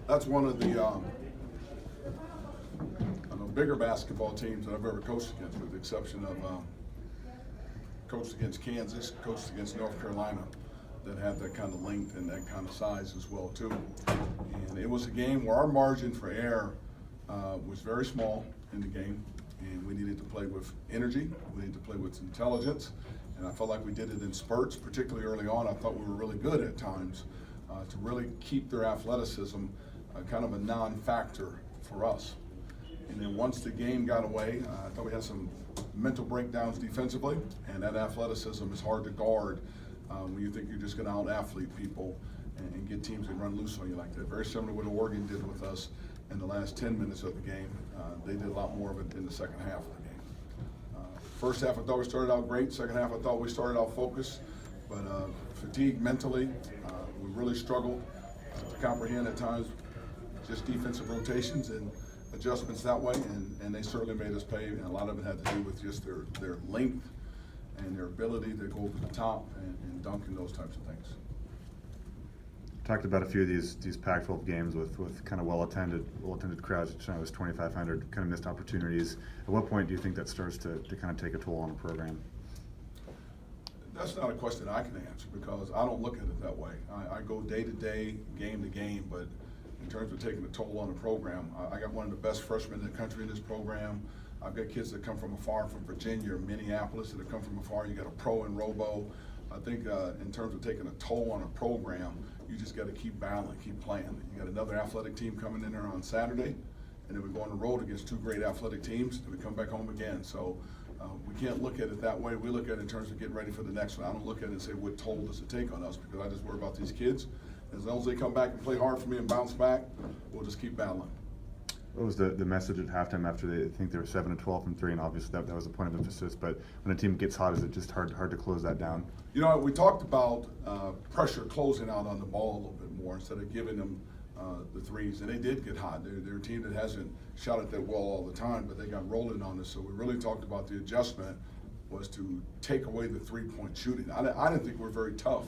That's one of the bigger basketball teams that I've ever coached against, with the exception of coached against Kansas, coached against North Carolina, that had that kind of length and that kind of size as well too. And it was a game where our margin for error was very small in the game, and we needed to play with energy, we needed to play with intelligence, and I felt like we did it in spurts, particularly early on. I thought we were really good at times to really keep their athleticism kind of a non-factor for us. And then once the game got away, I thought we had some mental breakdowns defensively, and that athleticism is hard to guard when you think you're just going to out-athlete people and get teams that run loose on you like that. Very similar to what Oregon did with us in the last 10 minutes of the game. They did a lot more of it in the second half of the game. First half, I thought we started out great. Second half, I thought we started out focused, but fatigued mentally. We really struggled to comprehend at times just defensive rotations and adjustments that way, and they certainly made us pay, and a lot of it had to do with just their length and their ability to go over the top and dunk and those types of things. Talked about a few of these Pac-12 games with kind of well-attended crowds. It was 2,500 kind of missed opportunities. At what point do you think that starts to kind of take a toll on a program? That's not a question I can answer, because I don't look at it that way. I go day to day, game to game, but in terms of taking a toll on the program, I got one of the best freshmen in the country in this program. I've got kids that come from afar, from Virginia or Minneapolis, that have come from afar. You got a pro in Robo. I think in terms of taking a toll on a program, you just got to keep battling, keep playing. You got another athletic team coming in there on Saturday, and then we go on the road against two great athletic teams, and we come back home again. So we can't look at it that way. We look at it in terms of getting ready for the next one. I don't look at it and say, what toll does it take on us? Because I just worry about these kids. As long as they come back and play hard for me and bounce back, we'll just keep battling. What was the message at halftime after they think they were 7-12 from three, and obviously that was a point of emphasis, but when a team gets hot, is it just hard to close that down? You know, we talked about pressure closing out on the ball a little bit more instead of giving them the threes, and they did get hot. They're a team that hasn't shot at that well all the time, but they got rolling on us, so we really talked about the adjustment was to take away the three-point shooting. I didn't think we were very tough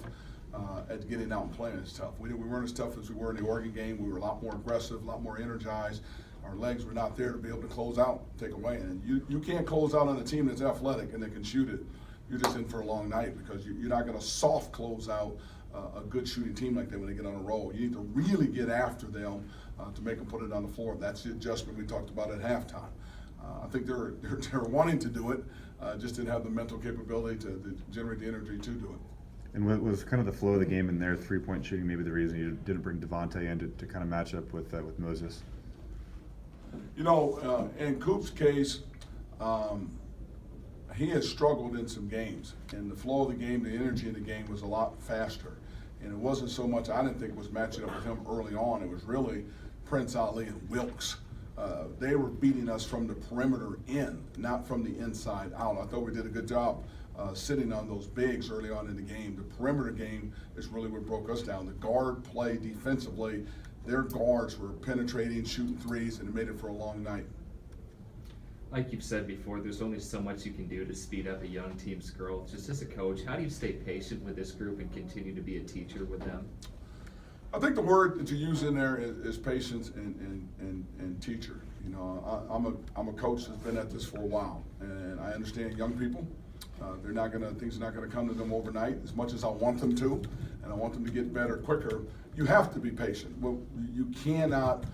at getting out and playing as tough. We weren't as tough as we were in the Oregon game. We were a lot more aggressive, a lot more energized. Our legs were not there to be able to close out, take away. And you can't close out on a team that's athletic and that can shoot it. You're just in for a long night, because you're not going to soft close out a good shooting team like that when they get on a roll. You need to really get after them to make them put it on the floor. That's the adjustment we talked about at halftime. I think they're wanting to do it, just didn't have the mental capability to generate the energy to do it. And was kind of the flow of the game and their three-point shooting maybe the reason you didn't bring Devontae in to kind of match up with Moses? You know, in Coop's case, he has struggled in some games, and the flow of the game, the energy in the game was a lot faster. And it wasn't so much, I didn't think it was matching up with him early on. It was really Prince Ali and Wilkes. They were beating us from the perimeter in, not from the inside out. I thought we did a good job sitting on those bigs early on in the game. The perimeter game is really what broke us down. The guard play defensively, their guards were penetrating, shooting threes, and it made it for a long night. Like you've said before, there's only so much you can do to speed up a young team's growth. Just as a coach, how do you stay patient with this group and continue to be a teacher with them? I think the word that you use in there is patience and teacher. You know, I'm a coach that's been at this for a while, and I understand young people. Things are not gonna come to them overnight. As much as I want them to, and I want them to get better quicker, you have to be patient. Well, you cannot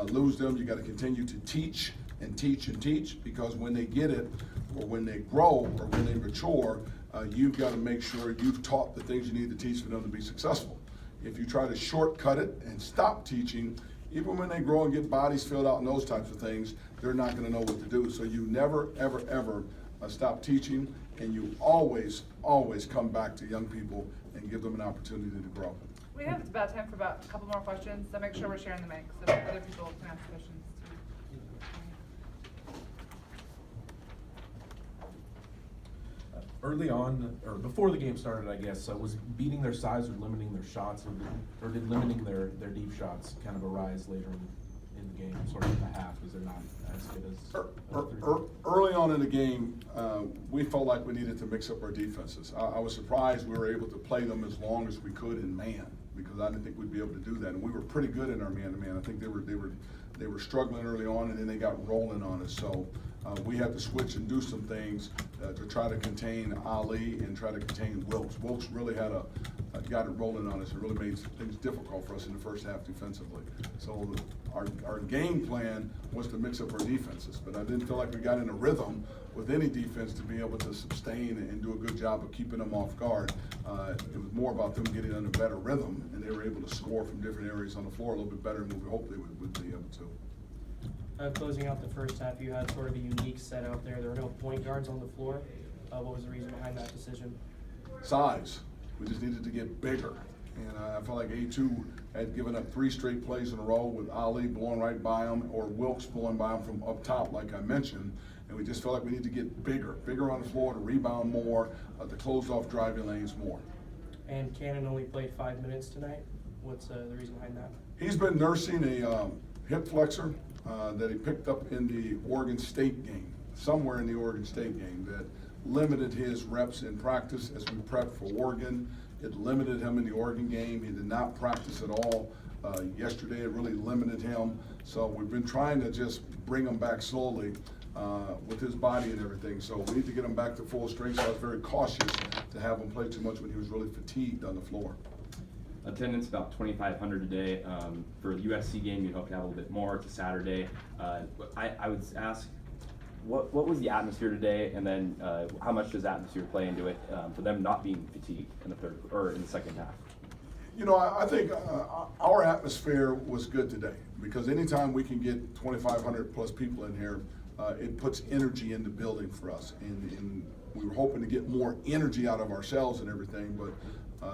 lose them. You got to continue to teach and teach and teach, because when they get it, or when they grow, or when they mature, you've got to make sure you've taught the things you need to teach for them to be successful. If you try to shortcut it and stop teaching, even when they grow and get bodies filled out and those types of things, they're not going to know what to do. So you never, ever, ever stop teaching, and you always, always come back to young people and give them an opportunity to grow. We have about time for about a couple more questions, so make sure we're sharing the mic so that other people can ask questions too. Early on, or before the game started, I guess, was beating their size or limiting their shots, or did limiting their deep shots kind of arise later in the game, sort of in the half? Was there not as good as early on in the game, we felt like we needed to mix up our defenses. I was surprised we were able to play them as long as we could in man, because I didn't think we'd be able to do that. And we were pretty good in our man-to-man. I think they were struggling early on, and then they got rolling on us. So we had to switch and do some things to try to contain Ali and try to contain Wilkes. Wilkes really got it rolling on us. It really made things difficult for us in the first half defensively. So our game plan was to mix up our defenses, but I didn't feel like we got in a rhythm with any defense to be able to sustain and do a good job of keeping them off guard. It was more about them getting in a better rhythm, and they were able to score from different areas on the floor a little bit better than we hoped they would be able to. Closing out the first half, you had sort of a unique set out there. There were no point guards on the floor. What was the reason behind that decision? Size. We just needed to get bigger. And I felt like A2 had given up 3 straight plays in a row with Ali blowing right by him or Wilkes blowing by him from up top, like I mentioned. And we just felt like we need to get bigger on the floor, to rebound more, to close off driving lanes more. And Cannon only played 5 minutes tonight. What's the reason behind that? He's been nursing a hip flexor that he picked up in the Oregon State game, somewhere in the Oregon State game, that limited his reps in practice as we prepped for Oregon. It limited him in the Oregon game. He did not practice at all yesterday. It really limited him. So we've been trying to just bring him back slowly with his body and everything. So we need to get him back to full strength. So I was very cautious to have him play too much when he was really fatigued on the floor. Attendance about 2,500 today. For the USC game, you'd hope to have a little bit more. It's a Saturday. I would ask, what was the atmosphere today, and then how much does atmosphere play into it for them not being fatigued in the third or in the second half? You know, I think our atmosphere was good today, because anytime we can get 2,500 plus people in here, it puts energy in the building for us. And we were hoping to get more energy out of ourselves and everything, but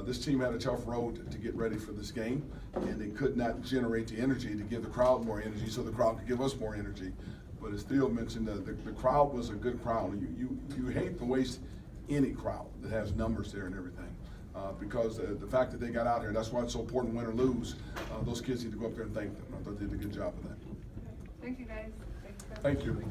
this team had a tough road to get ready for this game, and they could not generate the energy to give the crowd more energy so the crowd could give us more energy. But as Theo mentioned, the crowd was a good crowd. You hate to waste any crowd that has numbers there and everything. Because the fact that they got out here, that's why it's so important, win or lose, those kids need to go up there and thank them. I thought they did a good job of that. Thank you, guys. Thank you.